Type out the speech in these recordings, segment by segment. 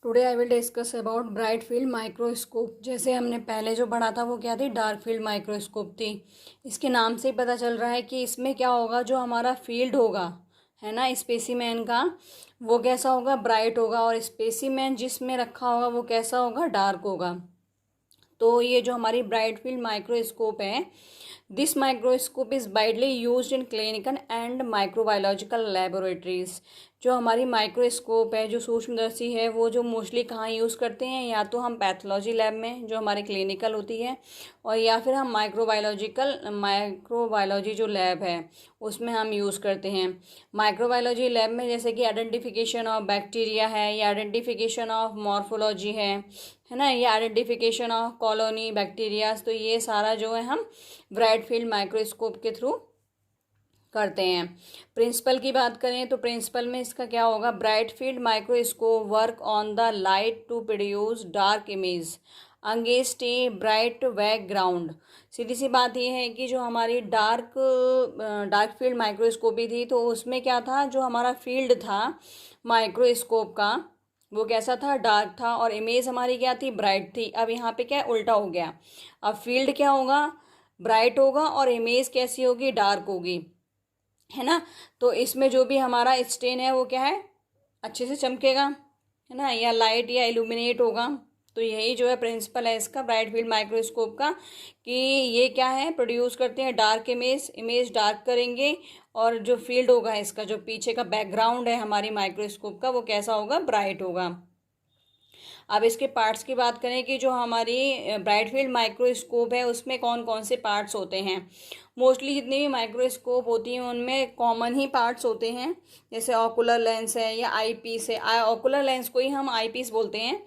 Today I will discuss about bright field microscope. जैसे हमने पहले जो पढ़ा था वो क्या थी, डार्क फील्ड माइक्रोस्कोप थी। इसके नाम से ही पता चल रहा है कि इसमें क्या होगा, जो हमारा फील्ड होगा है ना स्पेसिमेन का, वो कैसा होगा, ब्राइट होगा, और स्पेसिमेन जिसमें रखा होगा वो कैसा होगा, डार्क होगा। तो ये जो हमारी ब्राइट फील्ड माइक्रोस्कोप है, this microscope is widely used in clinical and microbiological laboratories. जो हमारी माइक्रोस्कोप है, जो सूक्ष्मदर्शी है, वो जो मोस्टली कहाँ यूज़ करते हैं, या तो हम पैथोलॉजी लैब में जो हमारी क्लिनिकल होती है, और या फिर हम माइक्रोबायोलॉजी जो लैब है उसमें हम यूज़ करते हैं। माइक्रोबायोलॉजी लैब में जैसे कि आइडेंटिफिकेशन ऑफ बैक्टीरिया है, या आइडेंटिफिकेशन ऑफ मॉर्फोलॉजी है ना, ये आइडेंटिफिकेशन ऑफ कॉलोनी बैक्टीरियाज, तो ये सारा जो है हम ब्राइट फील्ड माइक्रोस्कोप के थ्रू करते हैं। प्रिंसिपल की बात करें तो प्रिंसिपल में इसका क्या होगा, bright field microscope work on the light to produce dark image against a bright background. सीधी सी बात यह है कि जो हमारी डार्क फील्ड माइक्रोस्कोपी थी, तो उसमें क्या था, जो हमारा फील्ड था माइक्रोस्कोप का वो कैसा था, डार्क था, और इमेज हमारी क्या थी, ब्राइट थी। अब यहाँ पे क्या उल्टा हो गया, अब फील्ड क्या होगा, ब्राइट होगा, और इमेज कैसी होगी, डार्क होगी, है ना। तो इसमें जो भी हमारा स्टेन है वो क्या है, अच्छे से चमकेगा, है ना, या लाइट या इल्यूमिनेट होगा। तो यही जो है प्रिंसिपल है इसका ब्राइट फील्ड माइक्रोस्कोप का, कि ये क्या है, प्रोड्यूस करते हैं डार्क इमेज डार्क करेंगे, और जो फील्ड होगा इसका, जो पीछे का बैकग्राउंड है हमारी माइक्रोस्कोप का, वो कैसा होगा, ब्राइट होगा। अब इसके पार्ट्स की बात करें कि जो हमारी ब्राइट फील्ड माइक्रोस्कोप है उसमें कौन कौन से पार्ट्स होते हैं। मोस्टली जितनी भी माइक्रोस्कोप होती हैं उनमें कॉमन ही पार्ट्स होते हैं, जैसे ऑकुलर लेंस है या आई पीस है। ऑकुलर लेंस को ही हम आई पीस बोलते हैं,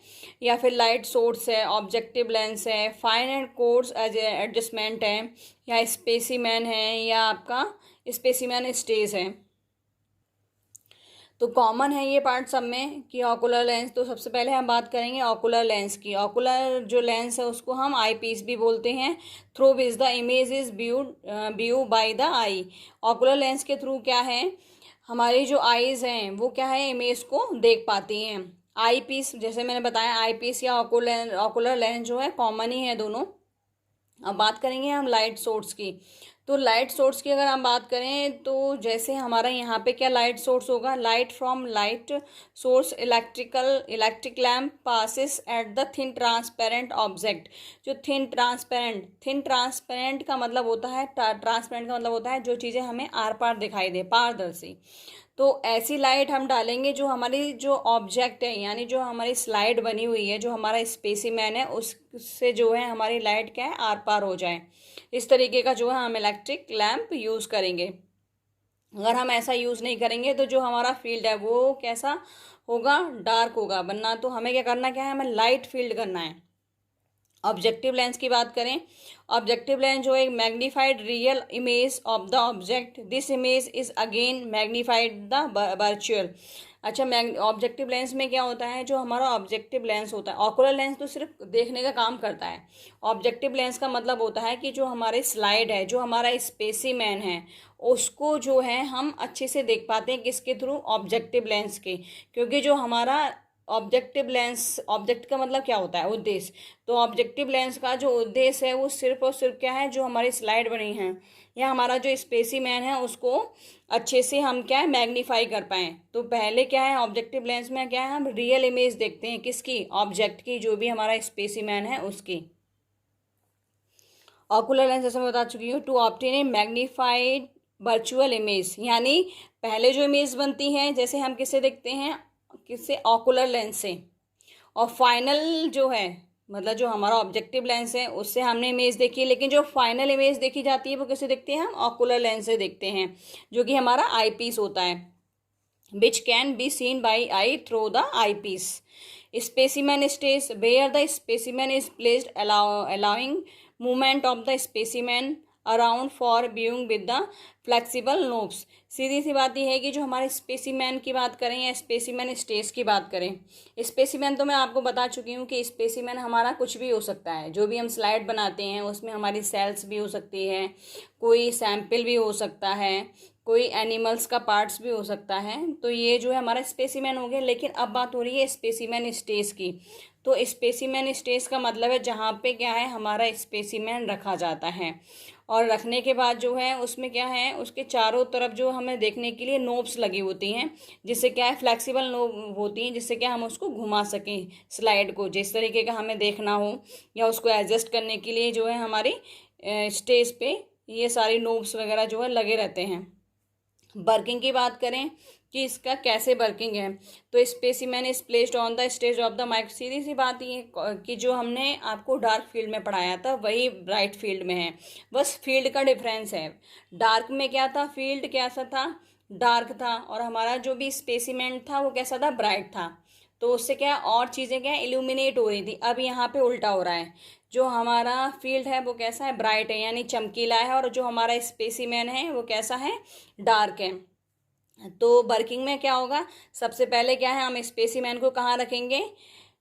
या फिर लाइट सोर्स है, ऑब्जेक्टिव लेंस है, फाइन एंड कोर्स एडजस्टमेंट है, या स्पेसिमेन है, या आपका स्पेसिमेन स्टेज है। तो कॉमन है ये पार्ट सब में कि ऑकुलर लेंस। तो सबसे पहले हम बात करेंगे ऑकुलर लेंस की। ऑकुलर जो लेंस है उसको हम आई पीस भी बोलते हैं, through which the image is view by the I. Ocular lens के थ्रू क्या है, हमारी जो आईज हैं वो क्या है, इमेज को देख पाती हैं। आई पीस जैसे मैंने बताया, आई पीस या ऑकुलर लेंस जो है कॉमन ही है दोनों। अब बात करेंगे हम लाइट सोर्स की। तो लाइट सोर्स की अगर हम बात करें तो जैसे हमारा यहाँ पे क्या लाइट सोर्स होगा, light from light source electric lamp passes at the thin transparent object. जो थिन ट्रांसपेरेंट का मतलब होता है, ट्रांसपेरेंट का मतलब होता है जो चीज़ें हमें आर पार दिखाई दे, पारदर्शी। तो ऐसी लाइट हम डालेंगे जो हमारी जो ऑब्जेक्ट है, यानी जो हमारी स्लाइड बनी हुई है, जो हमारा स्पेसिमेन है, उससे जो है हमारी लाइट क्या है, आर पार हो जाए। इस तरीके का जो है हम इलेक्ट्रिक लैम्प यूज़ करेंगे। अगर हम ऐसा यूज़ नहीं करेंगे तो जो हमारा फील्ड है वो कैसा होगा, डार्क होगा। वरना तो हमें क्या करना, क्या है, हमें लाइट फील्ड करना है। ऑब्जेक्टिव लेंस की बात करें, ऑब्जेक्टिव लेंस जो एक magnified real image of the object, this image is again magnified the virtual. अच्छा, ऑब्जेक्टिव लेंस में क्या होता है, जो हमारा ऑब्जेक्टिव लेंस होता है, ऑकुलर लेंस तो सिर्फ देखने का काम करता है। ऑब्जेक्टिव लेंस का मतलब होता है कि जो हमारी स्लाइड है, जो हमारा स्पेसिमेन है, उसको जो है हम अच्छे से देख पाते हैं, किसके थ्रू, ऑब्जेक्टिव लेंस के। क्योंकि जो हमारा ऑब्जेक्टिव लेंस, ऑब्जेक्ट का मतलब क्या होता है, उद्देश्य। तो ऑब्जेक्टिव लेंस का जो उद्देश्य है वो सिर्फ और सिर्फ क्या है, जो हमारी स्लाइड बनी है या हमारा जो स्पेसिमेन है उसको अच्छे से हम क्या है, मैग्नीफाई कर पाएँ। तो पहले क्या है, ऑब्जेक्टिव लेंस में क्या है, हम रियल इमेज देखते हैं, किसकी, ऑब्जेक्ट की, जो भी हमारा स्पेसिमेन है उसकी। ऑकुलर लेंस जैसे मैं बता चुकी हूँ, to obtain a magnified virtual image, यानी पहले जो इमेज बनती है, जैसे हम किससे देखते हैं, किससे, ऑकुलर लेंस से। और फाइनल जो है, मतलब जो हमारा ऑब्जेक्टिव लेंस है उससे हमने इमेज देखी, लेकिन जो फाइनल इमेज देखी जाती है वो किससे देखते हैं, हम ऑकुलर लेंस से देखते हैं, जो कि हमारा आई पीस होता है, which can be seen by eye through the eye piece. Specimen stage where the specimen is placed allowing movement of the specimen around for viewing with the flexible knobs. सीधी सी बात यह है कि जो हमारे स्पेसिमेन की बात करें या स्पेसिमेन स्टेज की बात करें, स्पेसिमेन तो मैं आपको बता चुकी हूँ कि स्पेसिमेन हमारा कुछ भी हो सकता है। जो भी हम स्लाइड बनाते हैं उसमें हमारी सेल्स भी हो सकती है, कोई सैंपल भी हो सकता है, कोई एनिमल्स का पार्ट्स भी हो सकता है। तो ये जो है हमारा स्पेसिमेन हो गया। लेकिन अब बात हो रही है स्पेसिमेन स्टेज की। तो स्पेसिमेन स्टेज का मतलब है जहाँ पे क्या है हमारा स्पेसिमेन रखा जाता है, और रखने के बाद जो है उसमें क्या है, उसके चारों तरफ जो हमें देखने के लिए नोब्स लगी होती हैं, जिससे क्या है फ्लेक्सिबल नोब होती हैं, जिससे क्या हम उसको घुमा सकें स्लाइड को, जिस तरीके का हमें देखना हो, या उसको एडजस्ट करने के लिए जो है हमारी स्टेज पे ये सारी नोब्स वगैरह जो है लगे रहते हैं। वर्किंग की बात करें कि इसका कैसे वर्किंग है, तो specimen is placed on the stage of the mic. सीधी सी बात ये कि जो हमने आपको डार्क फील्ड में पढ़ाया था वही ब्राइट फील्ड में है, बस फील्ड का डिफरेंस है। डार्क में क्या था, फील्ड कैसा था, डार्क था, और हमारा जो भी स्पेसिमेन था वो कैसा था, ब्राइट था। तो उससे क्या और चीज़ें क्या इल्यूमिनेट हो रही थी। अब यहाँ पे उल्टा हो रहा है, जो हमारा फील्ड है वो कैसा है, ब्राइट है यानी चमकीला है, और जो हमारा स्पेसिमेन है वो कैसा है, डार्क है। तो वर्किंग में क्या होगा, सबसे पहले क्या है, हम स्पेसिमेन को कहाँ रखेंगे,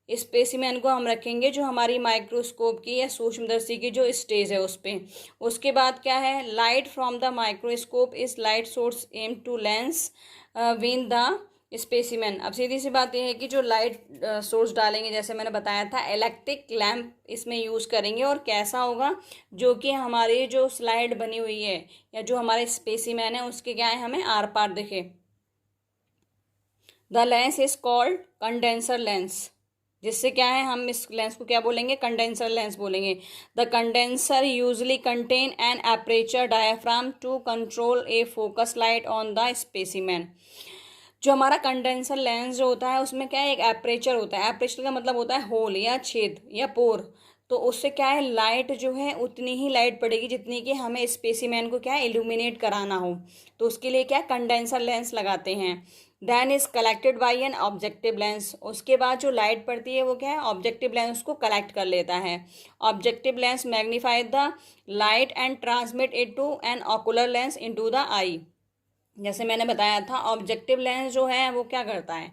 स्पेसिमेन को हम रखेंगे जो हमारी माइक्रोस्कोप की या सूक्ष्मदर्शी की जो स्टेज है उस पर। उसके बाद क्या है, light from the microscope is light source aim to lens win the specimen. अब सीधी सी बात यह है कि जो लाइट सोर्स डालेंगे, जैसे मैंने बताया था इलेक्ट्रिक लैम्प इसमें यूज़ करेंगे, और कैसा होगा, जो कि हमारी जो स्लाइड बनी हुई है या जो हमारे स्पेसिमेन है उसके क्या है हमें आर पार दिखे। The lens is called condenser lens, जिससे क्या है हम इस लेंस को क्या बोलेंगे, कंडेंसर लेंस बोलेंगे। The condenser usually contain an aperture diaphragm to control a focus light on the specimen. जो हमारा कंडेंसर लेंस जो होता है उसमें क्या है, एक एपरेचर होता है। एपरेचर का मतलब होता है होल या छेद या पोर। तो उससे क्या है, लाइट जो है उतनी ही लाइट पड़ेगी जितनी कि हमें स्पेसिमेन को क्या है इल्यूमिनेट कराना हो। तो उसके लिए क्या कंडेंसर लेंस लगाते हैं। Then is collected by an objective lens. उसके बाद जो लाइट पड़ती है वो क्या है, ऑब्जेक्टिव लेंस उसको कलेक्ट कर लेता है। Objective lens magnify the light and transmit it to an ocular lens into the eye. जैसे मैंने बताया था ऑब्जेक्टिव लेंस जो है वो क्या करता है,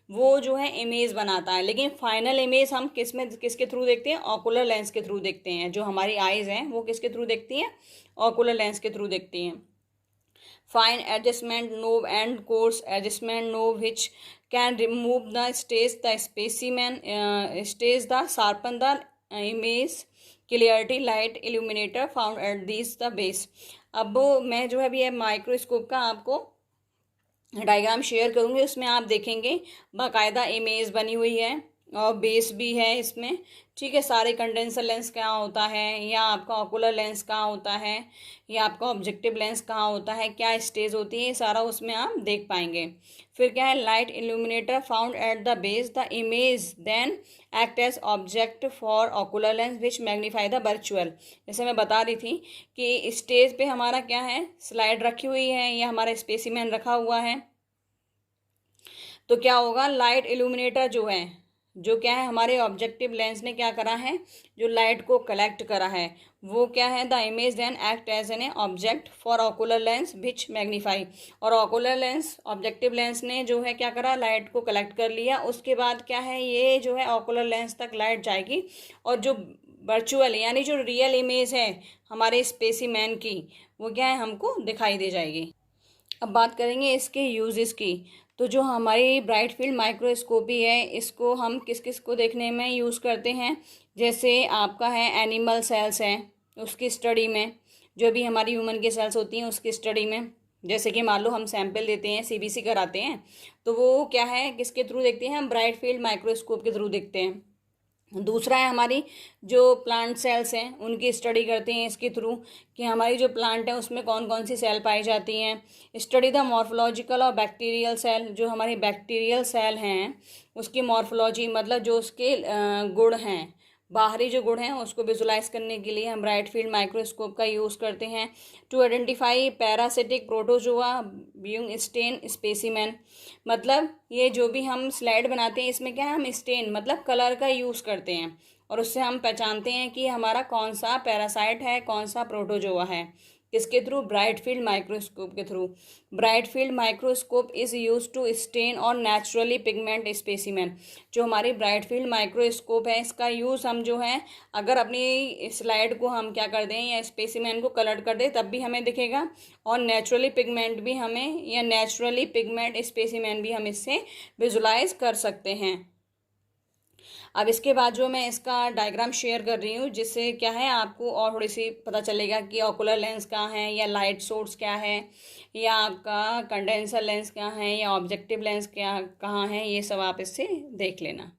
वो जो है इमेज बनाता है, लेकिन फाइनल इमेज हम किसके थ्रू देखते हैं, ऑकुलर लेंस के थ्रू देखते हैं। जो हमारी आइज़ हैं वो किसके थ्रू देखती हैं, ऑकुलर लेंस के थ्रू देखती हैं। Fine adjustment knob and coarse adjustment knob which can remove the stage the specimen stage the sharpen the image clarity light illuminator found at this the base. अब मैं जो है अभी माइक्रोस्कोप का आपको डायग्राम शेयर करूँगी, उसमें आप देखेंगे बाकायदा इमेज बनी हुई है और बेस भी है इसमें। ठीक है, सारे कंडेंसर लेंस कहाँ होता है, या आपका ऑकुलर लेंस कहाँ होता है, या आपका ऑब्जेक्टिव लेंस कहाँ होता है, क्या स्टेज होती है, ये सारा उसमें आप देख पाएंगे। फिर क्या है, light illuminator found at the base the image then act as object for ocular lens which magnify the virtual. जैसे मैं बता रही थी कि स्टेज पे हमारा क्या है, स्लाइड रखी हुई है या हमारा स्पेसिमेन रखा हुआ है। तो क्या होगा, लाइट इल्यूमिनेटर जो है, जो क्या है हमारे ऑब्जेक्टिव लेंस ने क्या करा है, जो लाइट को कलेक्ट करा है, वो क्या है, the image then act as an object for ocular lens which magnify. और ऑकुलर लेंस ऑब्जेक्टिव लेंस ने जो है क्या करा, लाइट को कलेक्ट कर लिया। उसके बाद क्या है, ये जो है ऑकुलर लेंस तक लाइट जाएगी, और जो वर्चुअल यानी जो रियल इमेज है हमारे स्पेसिमेन की, वो क्या है हमको दिखाई दे जाएगी। अब बात करेंगे इसके यूजेस की। तो जो हमारी ब्राइट फील्ड माइक्रोस्कोपी है, इसको हम किस किस को देखने में यूज़ करते हैं, जैसे आपका है एनिमल सेल्स हैं उसकी स्टडी में, जो भी हमारी ह्यूमन की सेल्स होती हैं उसकी स्टडी में। जैसे कि मान लो हम सैंपल देते हैं, सीबीसी कराते हैं, तो वो क्या है किसके थ्रू देखते हैं, हम ब्राइट फील्ड माइक्रोस्कोप के थ्रू देखते हैं। दूसरा है हमारी जो प्लांट सेल्स हैं उनकी स्टडी करते हैं इसके थ्रू, कि हमारी जो प्लांट है उसमें कौन कौन सी सेल पाई जाती हैं। स्टडी द मॉर्फोलॉजिकल और बैक्टीरियल सेल, जो हमारी बैक्टीरियल सेल हैं उसकी मॉर्फोलॉजी, मतलब जो उसके गुण हैं, बाहरी जो गुण हैं उसको विजुलाइज करने के लिए हम ब्राइट फील्ड माइक्रोस्कोप का यूज़ करते हैं। To identify parasitic protozoa being stain specimen, मतलब ये जो भी हम स्लाइड बनाते हैं इसमें क्या है, हम स्टेन मतलब कलर का यूज़ करते हैं, और उससे हम पहचानते हैं कि हमारा कौन सा पैरासाइट है, कौन सा प्रोटोजोआ है। किसके थ्रू? ब्राइट फील्ड माइक्रोस्कोप के through. Bright field microscope is use to stain और नेचुरली पिगमेंट स्पेसिमेन। जो हमारी ब्राइट फील्ड माइक्रोस्कोप है, इसका यूज़ हम जो है अगर अपनी स्लाइड को हम क्या कर दें या स्पेसिमेन को कलर कर दें तब भी हमें दिखेगा, और नेचुरली पिगमेंट भी हमें या नेचुरली पिगमेंट स्पेसिमेन भी हम इससे विजुलाइज कर सकते हैं। अब इसके बाद जो मैं इसका डायग्राम शेयर कर रही हूँ, जिससे क्या है आपको और थोड़ी सी पता चलेगा कि ओकुलर लेंस कहाँ है, या लाइट सोर्स क्या है, या आपका कंडेंसर लेंस क्या है, या ऑब्जेक्टिव लेंस क्या कहाँ है, ये सब आप इससे देख लेना।